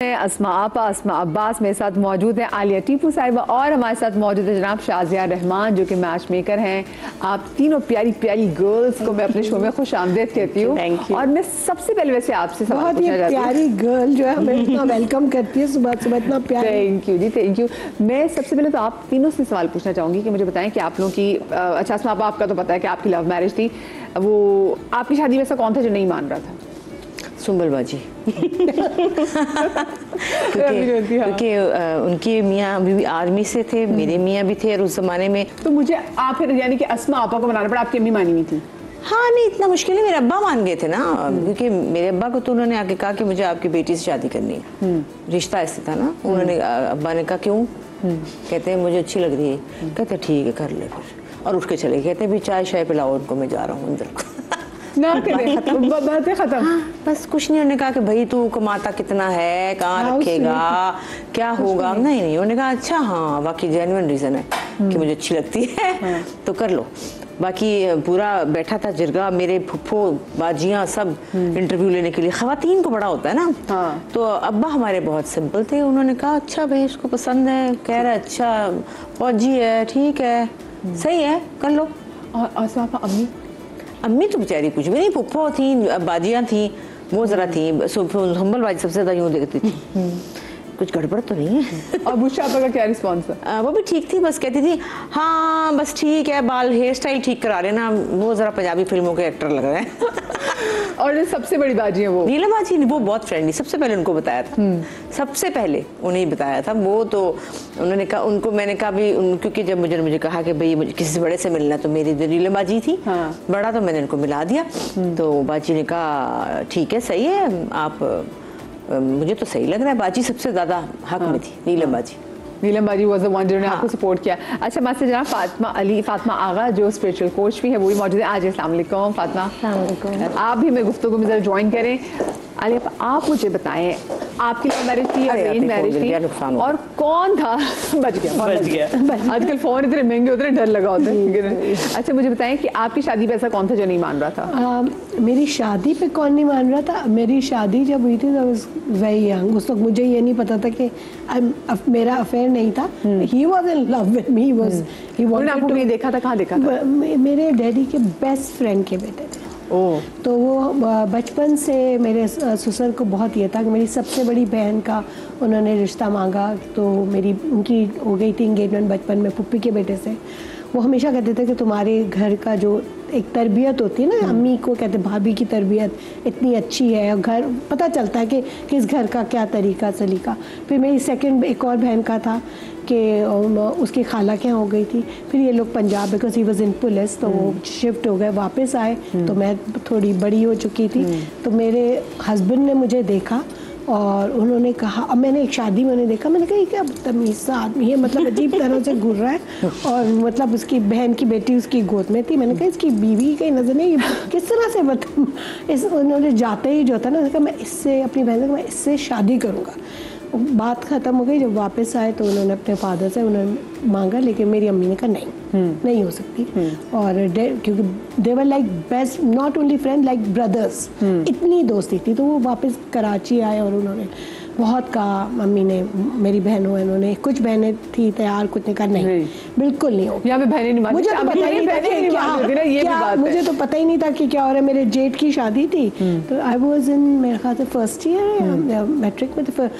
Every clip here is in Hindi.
अस्मा आपा, अस्मा अब्बास मेरे साथ मौजूद हैं, आलिया टीपू साहिबा और हमारे साथ मौजूद है जनाब शाजिया रहमान जो कि मैच मेकर हैं। आप तीनों प्यारी प्यारी गर्ल्स को मैं अपने शो में खुश आमदेद कहती हूँ। और मैं सबसे पहले वैसे आपसे सवाल पूछना चाहती हूँ। प्यारी गर्ल जो है हमें इतना वेलकम करती है सुबह सुबह, इतना प्यार। थैंक यू जी, थैंक यू। मैं सबसे पहले तो आप तीनों से सवाल पूछना चाहूँगी कि मुझे बताएं कि आप लोगों की अच्छा अस्मा आपा, आपका तो पता है कि आपकी लव मैरिज थी, वो आपकी शादी में ऐसा कौन था जो नहीं मान रहा था? सुंबल बाजी क्योंकि उनके मियाँ अभी भी आर्मी से थे, मेरे मियाँ भी थे और उस जमाने में तो मुझे आप फिर यानी कि अस्मा आपा को बनाना पड़ा, आपकी अम्मी मानी हुई थी? हाँ नहीं इतना मुश्किल है, मेरे अब्बा मान गए थे ना, क्योंकि मेरे अब्बा को तो उन्होंने आके कहा कि मुझे आपकी बेटी से शादी करनी है। रिश्ता ऐसे था ना, उन्होंने अब्बा ने कहा क्यों? कहते हैं मुझे अच्छी लग रही है। कहते ठीक है कर ले फिर, और उठ के चले। कहते भी चाय शाय पिलाओ उनको, मैं जा रहा हूँ अंदर ना बातें खत्म। हाँ, बस कुछ नहीं। उन्होंने कहा कि भाई तू कमाता कितना है, कहाँ रखेगा, क्या होगा? नहीं नहीं, उन्होंने कहा अच्छा हाँ वाकई जेन्युइन रीजन है कि मुझे अच्छी लगती है तो कर लो। बाकी पूरा बैठा था जिरगा, मेरे फुफ्फो बाजियाँ सब इंटरव्यू लेने के लिए। खवातीन को बड़ा होता है ना। तो अब्बा हमारे बहुत सिंपल थे, उन्होंने कहा अच्छा भाई उसको पसंद है, कह रहा है अच्छा फौजी है, ठीक है सही है कर लो। और अम्मी तो बेचारी कुछ भी नहीं, पुप्पो थी, बाजियाँ थी, वो जरा थी, हम्बल बाजी सबसे ज्यादा यूँ देखती थी। कुछ गड़बड़ तो नहीं है। और बुशा आपा का क्या रिस्पॉन्स था? वो भी ठीक थी, बस कहती थी हाँ बस ठीक है, बाल हेयर स्टाइल ठीक करा लेना, वो जरा पंजाबी फिल्मों के एक्टर लग रहे हैं। और सबसे बड़ी बाजी है वो नीलम बाजी, वो बहुत फ्रेंडली, सबसे पहले उनको बताया था, सबसे पहले उन्हें बताया था। वो तो उन्होंने कहा, उनको मैंने कहा भी क्योंकि जब मुझे कहा कि भाई मुझे किसी से बड़े से मिलना, तो मेरी नीलम बाजी थी बड़ा, तो मैंने उनको मिला दिया। तो बाजी ने कहा ठीक है सही है, आप मुझे तो सही लग रहा है। बाजी सबसे ज्यादा हक में थी, नीलम बाजी। नीलम बाजी वाज द वन जिन्होंने आपको सपोर्ट किया। अच्छा मास्टर जनाब फातिमा आगा जो स्पिरिचुअल कोच भी है वो भी मौजूद है आज। अस्सलाम वालेकुम फातिमा। आप भी मेरे गुफ्तगू में जरा ज्वाइन करें। आलिया आप मुझे बताएं, आपकी लव मैरिज थी, अरेंज मैरिज थी, और कौन था? बच गया। आजकल फोन इतने महंगे होते हैं, डर लगा होता है। अच्छा मुझे बताएं कि आपकी शादी पे ऐसा कौन था जो नहीं मान रहा था? मेरी शादी पे कौन नहीं मान रहा था? मेरी शादी जब हुई थी तो वही यंग, उस वक्त मुझे ये नहीं पता था कि मेरा अफेयर नहीं था। He was in love with me, आपको कहीं देखा था? कहाँ देखा था? मेरे डैडी के बेस्ट फ्रेंड के बेटे थे। तो वो बचपन से मेरे ससुर को बहुत ये था कि मेरी सबसे बड़ी बहन का उन्होंने रिश्ता मांगा, तो उनकी हो गई थी इंगेजमेंट बचपन में पुप्पी के बेटे से। वो हमेशा कहते थे कि तुम्हारे घर का जो एक तरबियत होती है ना, अम्मी को कहते भाभी की तरबियत इतनी अच्छी है, और घर पता चलता है कि किस घर का क्या तरीका सलीका। फिर मेरी सेकंड एक और बहन का था कि उसकी खाला के यहाँ हो गई थी। फिर ये लोग Punjab, because he was in police, तो वो शिफ्ट हो गए, वापस आए। तो मैं थोड़ी बड़ी हो चुकी थी, तो मेरे हस्बैंड ने मुझे देखा और उन्होंने कहा, अब मैंने एक शादी में उन्हें देखा, मैंने कहा ये क्या बदतमीज़ सा आदमी है, मतलब अजीब तरह से घूर रहा है, और मतलब उसकी बहन की बेटी उसकी गोद में थी। मैंने कहा इसकी बीवी कहीं नजर नहीं, किस तरह से उन्होंने जाते ही जो था ना, कहा मैं इससे, अपनी बहन से मैं इससे शादी करूँगा। बात ख़त्म हो गई। जब वापस आए तो उन्होंने अपने फादर से उन्होंने मांगा, लेकिन मेरी अम्मी ने कहा नहीं हो सकती। और क्योंकि they were like best, not only friend, like brothers, इतनी दोस्ती थी। तो वो वापस कराची आए और उन्होंने बहुत कहा, मम्मी ने, मेरी बहनों, इन्होंने, कुछ बहनें थी तैयार, कुछ ने कहा नहीं बिल्कुल नहीं हो। यहाँ पे बहनें नहीं मानती, मुझे तो पता ही नहीं था कि मुझे तो पता ही नहीं था कि क्या हो रहा है। मेरे जेठ की शादी थी, तो आई वॉज इन मेरे ख्याल से फर्स्ट ईयर मैट्रिक में,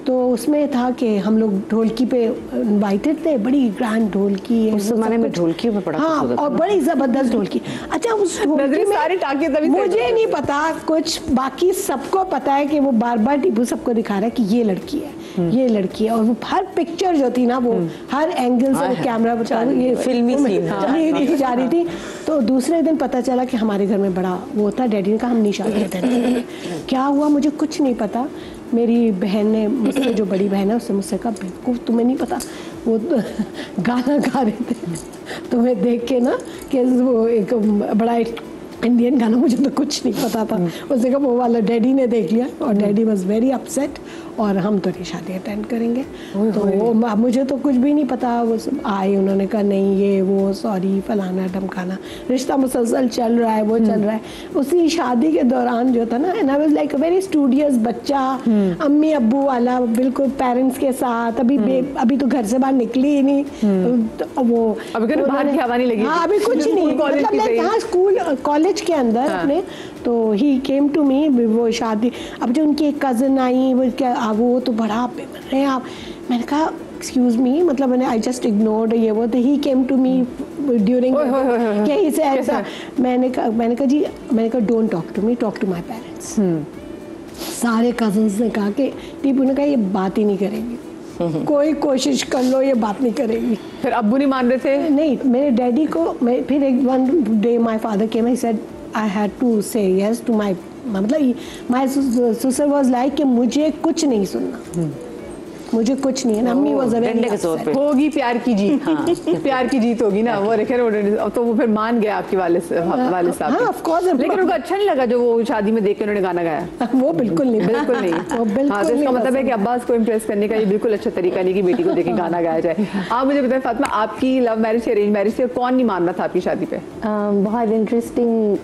तो उसमें था कि हम लोग ढोलकी पे इनवाइटेड थे, बड़ी ग्रैंड ढोलकी है उस जमाने में, ढोलकी में पड़ा। हाँ, और बड़ी जबरदस्त ढोलकी। अच्छा उस ढोलकी में सारे टाके तभी मुझे नहीं पता कुछ, बाकी सबको पता है कि वो बार बार टीपू सबको दिखा रहा है कि ये लड़की है, ये लड़की है। और वो हर पिक्चर जो थी ना, वो हर एंगल से वो कैमरा बता ये फिल्मी सीन जा रही थी। तो दूसरे दिन पता चला कि हमारे घर में बड़ा वो था। डैडी ने कहा हम नहीं शादी करते। क्या हुआ मुझे कुछ नहीं पता। मेरी बहन ने मुझसे, जो बड़ी बहन है उससे मुझसे कहा बिल्कुल तुम्हें नहीं पता, वो गाना गा रहे थे, तुम्हें देख के ना कि वो एक बड़ा इंडियन गाना, मुझे तो कुछ नहीं पता था। उसने कहा वो वाला डैडी ने देख लिया, और डैडी वॉज वेरी अपसेट। और हम तो नहीं शादी अटेंड करेंगे। तो मुझे तो कुछ भी नहीं पता, वो आए, उन्होंने कहा नहीं ये वो सॉरी फलाना ढमकाना, रिश्ता मुसलसल चल रहा है, वो चल रहा है। उसी शादी के दौरान जो था ना, and I was like a very studious बच्चा, अम्मी अब्बू वाला बिल्कुल पेरेंट्स के साथ, अभी तो घर से बाहर निकली ही नहीं, तो वो अभी बाहर की हवा नहीं लगी। हाँ, अभी कुछ नहीं, मतलब लाइक स्कूल कॉलेज के अंदर अपने। तो ही केम टू मी, वो शादी, अब जो उनकी एक कज़न आई, वो क्या वो तो बड़ा बन रहे हैं आप, मैंने कहा एक्सक्यूज मी, मतलब मैंने आई जस्ट इग्नोर्ड ये वो। तो ही केम टू मी ड्यूरिंग, क्या ही से ऐसा, मैंने कहा जी, मैंने कहा don't talk to me, talk to my parents. सारे कजन्स ने कहा कि टीपू ने कहा ये बात ही नहीं करेगी, कोई कोशिश कर लो ये बात नहीं करेगी। फिर अब्बू नहीं मान रहे थे? नहीं, मेरे डैडी को, फिर एक one day my father came, he said I had to say yes to my, मतलब माय सिस्टर वाज लाइक कि मुझे कुछ नहीं सुनना, मुझे कुछ नहीं है ना। अम्मी वाज वेरी, होगी प्यार की जीत। हाँ, प्यार की जीत होगी ना, वो रेखे तो वो फिर मान गया आपके वाले साहब। हाँ, ऑफ कोर्स। लेकिन उनको अच्छा नहीं लगा जो वो शादी में देख के उन्होंने गाना गाया? वो बिल्कुल नहीं, बिल्कुल नहीं। वो बिल्कुल हाँ, तो इसका मतलब है कि अब्बास को इम्प्रेस करने का ये बिल्कुल अच्छा तरीका नहीं कि बेटी को देख के गाना गाया जाए। आप मुझे बताएं फातिमा, आपकी लव मैरिज से अरेंज मैरिज से कौन नहीं मान रहा था आपकी शादी पे? बहुत इंटरेस्टिंग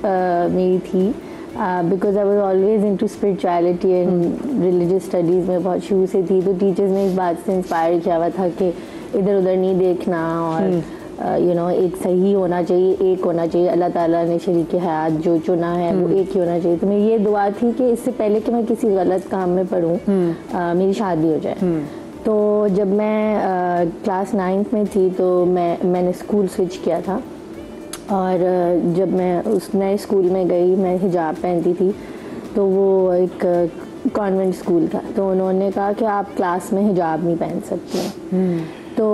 मेरी थी, because I was always into spirituality and religious studies में बहुत शुरू से थी। तो टीचर्स ने इस बात से इंस्पायर किया हुआ था कि इधर उधर नहीं देखना, और यू नो एक सही होना चाहिए, एक होना चाहिए। अल्लाह ताला ने शरीक हयात जो चुना है वो एक ही होना चाहिए। तो मेरी ये दुआ थी कि इससे पहले कि मैं किसी गलत काम में पढ़ूँ, मेरी शादी हो जाए। तो जब मैं क्लास 9th में थी तो मैंने स्कूल स्विच किया था, और जब मैं उस नए स्कूल में गई, मैं हिजाब पहनती थी, तो वो एक कॉन्वेंट स्कूल था, तो उन्होंने कहा कि आप क्लास में हिजाब नहीं पहन सकती हैं। तो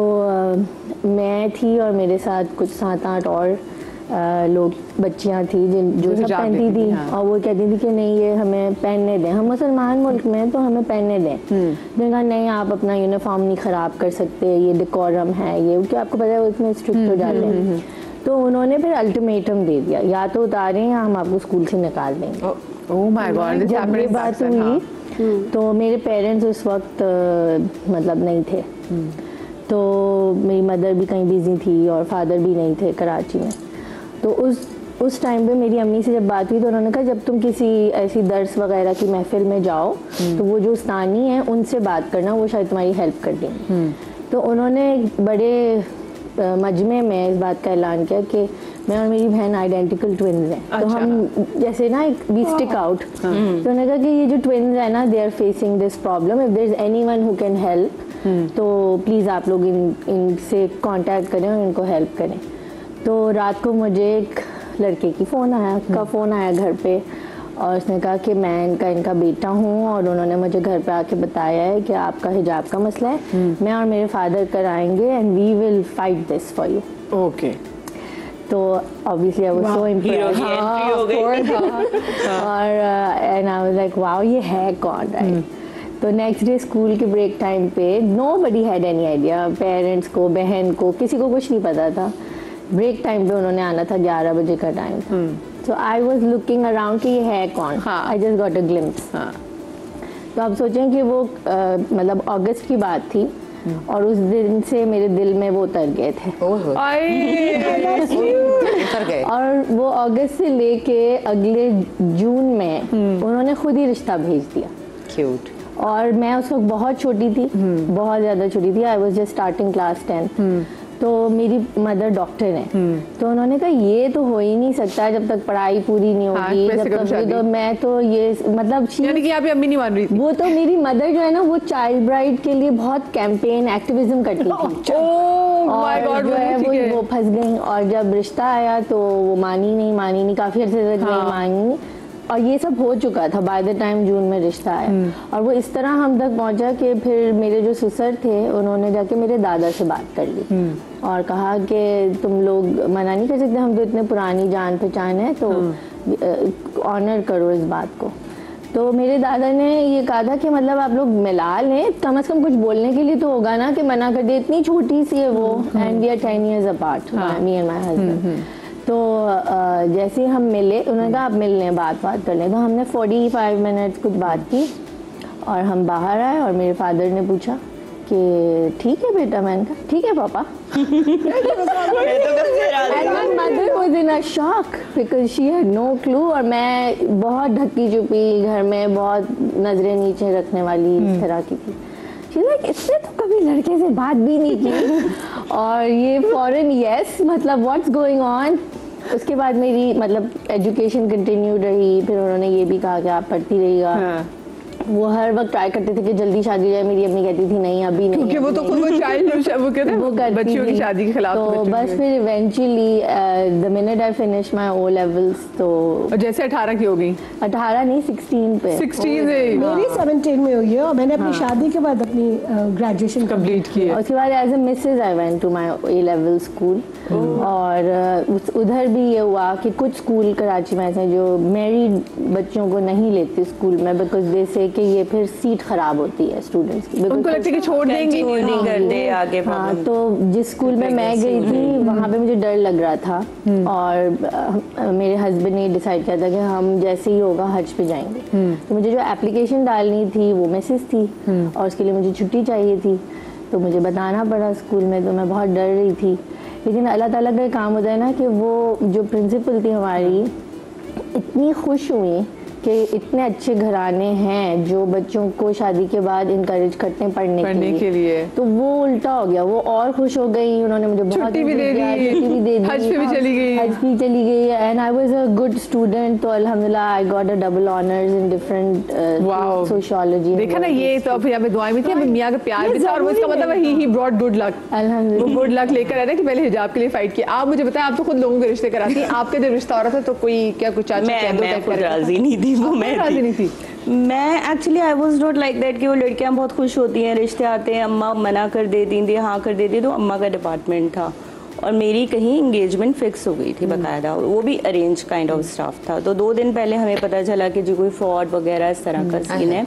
मैं थी और मेरे साथ कुछ 7-8 और लोग, बच्चियां थी जो सब पहनती थी। हाँ। और वो कहती थी कि नहीं ये हमें पहनने दें, हम मुसलमान मुल्क में तो हमें पहनने दें। मैंने कहा नहीं, आप अपना यूनिफॉर्म नहीं ख़राब कर सकते, ये डेकोरम है ये, क्योंकि आपको पता है वो इतने स्ट्रिक्ट हो जाते हैं। तो उन्होंने फिर अल्टीमेटम दे दिया, या तो उतारें या हम आपको स्कूल से निकाल देंगे। Oh my God. जब ये बात हुई तो मेरे पेरेंट्स उस वक्त मतलब नहीं थे, तो मेरी मदर भी कहीं बिजी थी और फादर भी नहीं थे कराची में। तो उस टाइम पे मेरी अम्मी से जब बात हुई तो उन्होंने कहा जब तुम किसी ऐसी दर्स वगैरह की महफिल में जाओ तो वो जो उस्तानी है उनसे बात करना, वो शायद तुम्हारी हेल्प कर देंगे। तो उन्होंने बड़े मजमे में इस बात का ऐलान किया कि मैं और मेरी बहन आइडेंटिकल ट्विन्स हैं। अच्छा। तो हम जैसे ना एक वी स्टिक आउट। तो उन्होंने कहा कि ये जो ट्विन्स है ना, they are facing this problem, if there is anyone who can help तो प्लीज़ आप लोग इनसे कांटेक्ट करें और इनको हेल्प करें। तो रात को मुझे एक लड़के की फ़ोन आया घर पे, और उसने कहा कि मैं इनका बेटा हूँ और उन्होंने मुझे घर पे आके बताया है कि आपका हिजाब का मसला है, मैं और मेरे फादर कराएंगे and we will fight this for you. Okay. तो obviously I was so impressed, और and I was like wow ये है कौन, राइट। तो नेक्स्ट डे स्कूल के ब्रेक टाइम पे nobody had any idea, parents को, बहन को, किसी को कुछ नहीं पता था। ब्रेक टाइम पे उन्होंने आना था, 11 बजे का टाइम था। So I was looking around कि ये है कौन। I just got a glimpse। तो आप सोचें कि वो मतलब अगस्त की बात थी और उस दिन से मेरे दिल में वो उतर गए थे। उतर गए। और वो अगस्त से लेके अगले जून में उन्होंने खुद ही रिश्ता भेज दिया। क्यूट। और मैं उस वक्त बहुत छोटी थी, बहुत ज़्यादा छोटी थी। I was just starting class 10। तो मेरी मदर डॉक्टर हैं, तो उन्होंने कहा ये तो हो ही नहीं सकता जब तक पढ़ाई पूरी नहीं होगी। जब तक तो मैं तो ये मतलब यानी कि आप अम्मी नहीं मान रही थी। वो तो मेरी मदर जो है ना, वो चाइल्ड ब्राइड के लिए बहुत कैंपेन एक्टिविज्म करती थी। और जो है वो फंस गई, और जब रिश्ता आया तो वो मानी नहीं, काफी अर्से तक नहीं मानी। और ये सब हो चुका था बाय द टाइम जून में रिश्ता आया। और वो इस तरह हम तक पहुंचा कि फिर मेरे जो ससुर थे उन्होंने जाके मेरे दादा से बात कर ली और कहा कि तुम लोग मना नहीं कर सकते, हम तो इतने पुरानी जान पहचान है, तो ऑनर करो इस बात को। तो मेरे दादा ने ये कहा था कि मतलब आप लोग मिला लें, कम से कम कुछ बोलने के लिए तो होगा ना कि मना कर दे, इतनी छोटी सी है वो, and we are 10 years apart, me and my husband. तो जैसे ही हम मिले, उन्होंने कहा आप मिल लें, बात कर लें। तो हमने 45 मिनट्स कुछ बात की और हम बाहर आए और मेरे फादर ने पूछा कि ठीक है बेटा, मैंने कहा ठीक है पापा। Mother was in a shock because she had no clue, और मैं बहुत ढकी चुपी घर में, बहुत नजरें नीचे रखने वाली इस तरह की थी। इसने तो कभी लड़के से बात भी नहीं की और ये फॉरन यस मतलब व्हाट्स गोइंग ऑन। उसके बाद मेरी मतलब एजुकेशन कंटिन्यू रही, फिर उन्होंने ये भी कहा कि आप पढ़ती रहिएगा। वो हर वक्त ट्राई करते थे कि जल्दी शादी हो जाए, मेरी अम्मी कहती थी नहीं अभी नहीं, क्योंकि वो तो खुद वो चाइल्ड वो कहते हैं बच्चियों की शादी के खिलाफ। तो बस फिर eventually the minute I finish my O levels, तो जैसे 18 की हो गई, 18 नहीं 16 पे, 16 से मेरी 17 में हुई है और मैंने अपनी शादी के बाद अपनी ग्रेजुएशन कंप्लीट की है। उसके बाद as a Mrs I went to my A level school, और उधर भी ये हुआ कि कुछ स्कूल कराची में ऐसे जो मैरिड बच्चों को नहीं लेते स्कूल में, बिकॉज दे से कि ये फिर सीट खराब होती है स्टूडेंट्स की, उनको लगता है कि छोड़ देंगे नहीं करते आगे। हाँ, तो जिस स्कूल में मैं गई थी वहाँ पे मुझे डर लग रहा था, और मेरे हस्बैंड ने डिसाइड किया था कि हम जैसे ही होगा हज पे जाएंगे। तो मुझे जो एप्लीकेशन डालनी थी वो मैसेज थी, और उसके लिए मुझे छुट्टी चाहिए थी, तो मुझे बताना पड़ा स्कूल में। तो मैं बहुत डर रही थी, लेकिन अल्लाह ताला का काम होता है ना कि वो जो प्रिंसिपल थी हमारी इतनी खुश हुई कि इतने अच्छे घराने हैं जो बच्चों को शादी के बाद इनकरेज करते हैं पढ़ने के लिए। तो वो उल्टा हो गया, वो और खुश हो गई, उन्होंने मुझे बहुत छुट्टी भी दे दी, हज पे भी चली गई, and I was a good student. तो अल्हम्दुलिल्लाह I got a double honours in different sociology. देखा ना, ये तो अब यहाँ पे दुआएं भी थी, अब मियां का प्यार भी था, और इसका मतलब ही ब्रॉट गुड लक। अल्हम्दुलिल्लाह वो गुड लक लेकर आए ना कि पहले हिजाब के लिए फाइट किया। आप मुझे बताएं, आप तो खुद लोगों के रिश्ते कराती हैं, आपका जब रिश्ता हो रहा था तो कोई क्या कुछ राजी नहीं थी, वो मैं राजी नहीं थी। मैं actually I was not like that कि वो लड़कियां बहुत खुश होती हैं, रिश्ते आते हैं, अम्मा मना कर देती थी, हाँ कर देती, तो अम्मा का डिपार्टमेंट था और मेरी कहीं इंगेजमेंट फिक्स हो गई थी बाकायदा, वो भी अरेंज काइंड ऑफ स्टाफ था। तो 2 दिन पहले हमें पता चला कि जी कोई फ्रॉड वगैरह इस तरह का सीन है।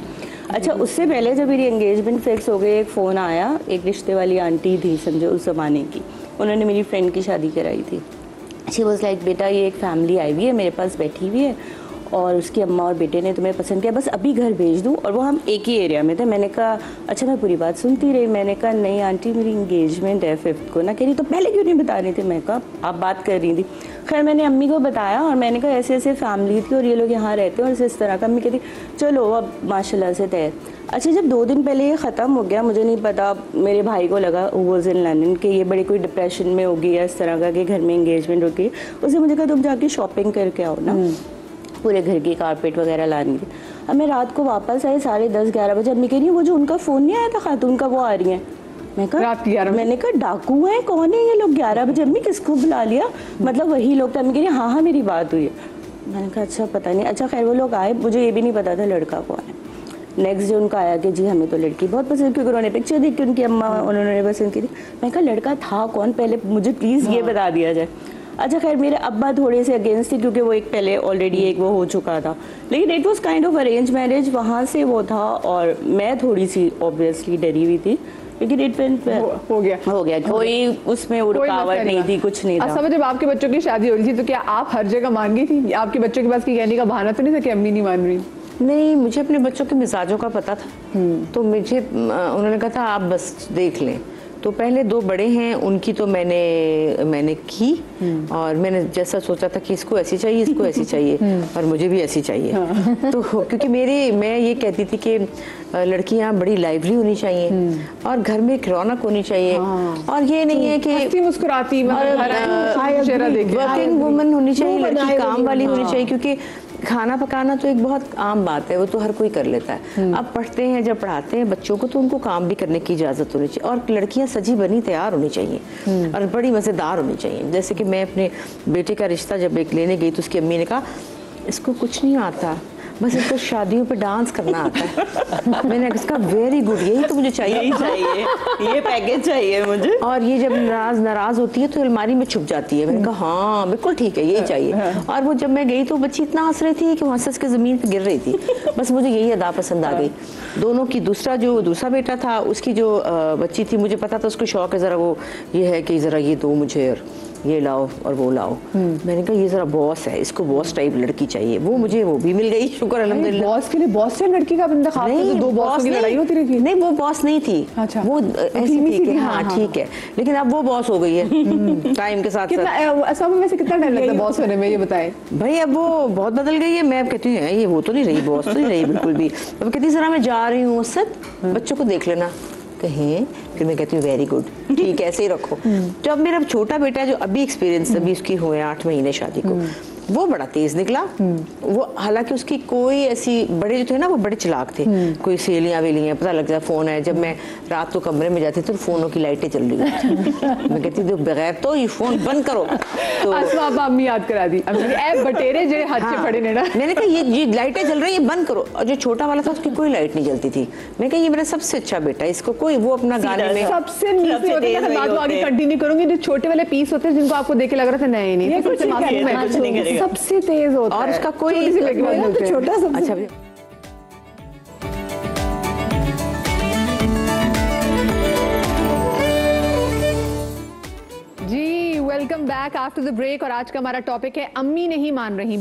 अच्छा, उससे पहले जब मेरी एंगेजमेंट फिक्स हो गई, एक फ़ोन आया, एक रिश्ते वाली आंटी थी समझो उस ज़माने की, उन्होंने मेरी फ्रेंड की शादी कराई थी। शी वाज लाइक बेटा ये एक फैमिली आई हुई है मेरे पास बैठी हुई है, और उसकी अम्मा और बेटे ने तुम्हें पसंद किया, बस अभी घर भेज दूँ। और वो हम एक ही एरिया में थे। मैंने कहा अच्छा, मैं पूरी बात सुनती रही। मैंने कहा नहीं आंटी मेरी इंगेजमेंट है 5th को। ना कह रही तो पहले क्यों नहीं बता रही थी? मैं कहा आप बात कर रही थी। खैर मैंने अम्मी को बताया और मैंने कहा ऐसे ऐसे फैमिली थी और ये लोग यहाँ रहते हैं और इस तरह का। अम्मी कहती चलो अब माशाल्लाह से तय। अच्छा, जब 2 दिन पहले ये ख़त्म हो गया, मुझे नहीं पता, मेरे भाई को लगा वाज इन लंदन कि ये बड़ी कोई डिप्रेशन में होगी या इस तरह का कि घर में इंगेजमेंट होगी। उसने मुझे कहा तुम जाके शॉपिंग करके आओ ना, पूरे घर की कारपेट वगैरह लानी थी। अब मैं रात को वापस आई 10:30-11 बजे। अम्मी कह रही है वो जो उनका फ़ोन नहीं आया था खातून का, वो आ रही है। मैं कहा रात 11 बजे। मैंने कहा डाकू है, कौन है ये लोग 11 बजे? अम्मी किसको बुला लिया? मतलब वही लोग थे। अम्मी कह रही हाँ मेरी बात हुई है। मैंने कहा अच्छा पता नहीं। अच्छा खैर वो लोग आए, मुझे ये भी नहीं पता था लड़का कौन है। नेक्स्ट डे उनका आया कि जी हमें तो लड़की बहुत पसंद, क्योंकि उन्होंने पिक्चर देखी उनकी अम्मा उन्होंने पसंद की थी। मैं कहा लड़का था कौन, पहले मुझे प्लीज़ ये बता दिया जाए। अच्छा खैर मेरे अब्बा थोड़े से अगेंस्ट थे, क्योंकि वो एक पहले ऑलरेडी एक वो हो चुका था, लेकिन it was kind of arrange marriage, वहाँ से वो था। और मैं थोड़ी सी ऑब्वियसली डरी हुई थी, लेकिन इट हो गया कोई उसमें रुकावट नहीं थी, कुछ नहीं था। समझ, जब आपके बच्चों की शादी हो रही थी तो क्या आप हर जगह मान गई थी? आपके बच्चों के पास की कहने का बहाना तो नहीं था कि अम्मी नहीं मान रही? नहीं, मुझे अपने बच्चों के मिजाजों का पता था। तो मुझे उन्होंने कहा था आप बस देख लें। तो पहले 2 बड़े हैं उनकी तो मैंने की, और मैंने जैसा सोचा था कि इसको ऐसी चाहिए, इसको ऐसी चाहिए, और मुझे भी ऐसी चाहिए। तो क्योंकि मैं ये कहती थी कि लड़कियां बड़ी लाइवली होनी चाहिए और घर में एक रौनक होनी चाहिए, और ये नहीं है कि मुस्कुराती वर्किंग वुमन होनी चाहिए, लड़की काम वाली होनी चाहिए, क्योंकि खाना पकाना तो एक बहुत आम बात है, वो तो हर कोई कर लेता है। अब पढ़ते हैं, जब पढ़ाते हैं बच्चों को तो उनको काम भी करने की इजाज़त होनी चाहिए, और लड़कियां सजी बनी तैयार होनी चाहिए और बड़ी मज़ेदार होनी चाहिए। जैसे कि मैं अपने बेटे का रिश्ता जब एक लेने गई तो उसकी अम्मी ने कहा इसको कुछ नहीं आता, बस इसको शादियों पे डांस करना आता है। मैंने इसका वेरी गुड, यही तो मुझे चाहिए, ये पैकेज चाहिए मुझे। और ये जब नाराज होती है तो अलमारी में छुप जाती है। मैंने कहा हाँ बिल्कुल ठीक है, यही चाहिए। और वो जब मैं गई तो बच्ची इतना हंस रही थी कि वहाँ से उसके ज़मीन पे गिर रही थी। बस मुझे यही अदा पसंद आ गई दोनों की। दूसरा बेटा था, उसकी जो बच्ची थी, मुझे पता था उसको शौक है ज़रा, वो ये है कि ज़रा ये दो मुझे, ये लाओ और वो लाओ। मैंने कहा ये जरा बॉस है, इसको बॉस टाइप लड़की चाहिए। वो मुझे वो भी मिल गई, शुक्र अल्हम्दुलिल्लाह। बॉस के लिए बॉस से लड़की का बंदा खास तो दो बॉस की लड़ाई होती रही। नहीं वो बॉस नहीं थी। अच्छा। वो ऐसी थी कि हाँ ठीक है, लेकिन अब वो बॉस हो गई है टाइम के साथ। कितना वैसे कितना टाइम लगता है बॉस होने में, ये बताएं भाई। अब वो बहुत बदल गई है। मैं अब कहती हूँ ये वो तो नहीं रही, बॉस तो नहीं रही बिल्कुल भी। अब कहती जरा मैं जा रही हूँ सब बच्चों को देख लेना कहीं। फिर मैं कहती हूँ वेरी गुड, ठीक है ऐसे ही रखो। तो अब मेरा छोटा बेटा जो अभी एक्सपीरियंस अभी उसकी हुए 8 महीने शादी को, वो बड़ा तेज निकला। वो हालांकि उसकी कोई ऐसी, बड़े जो थे ना वो बड़े चालाक थे, कोई सहेलियां वेलियां पता लग जाए फोन है। जब मैं रात को कमरे में जाती थी तो फोनों की लाइटें चल रही थी। मैं कहती थी बगैर तो ये फोन बंद करो। तो अब अम्मी याद करा दी, बटेरे जो हाथ से पड़े ना। मैंने कहा ये लाइटें जल रही है बंद करो। और जो छोटा वाला था उसकी कोई लाइट नहीं जलती थी। मैं कहा ये मेरा सबसे अच्छा बेटा, इसको कोई वो अपना गाने में सबसे नीचे होते हैं। बात को आगे कंटिन्यू करूंगी। जो छोटे वाले पीस होते हैं जिनको आपको देख के लग रहा था नहीं सबसे तेज होता है और उसका कोई छोटा सा। अच्छा जी, welcome back after the break. और आज का हमारा टॉपिक है अम्मी नहीं मान रही।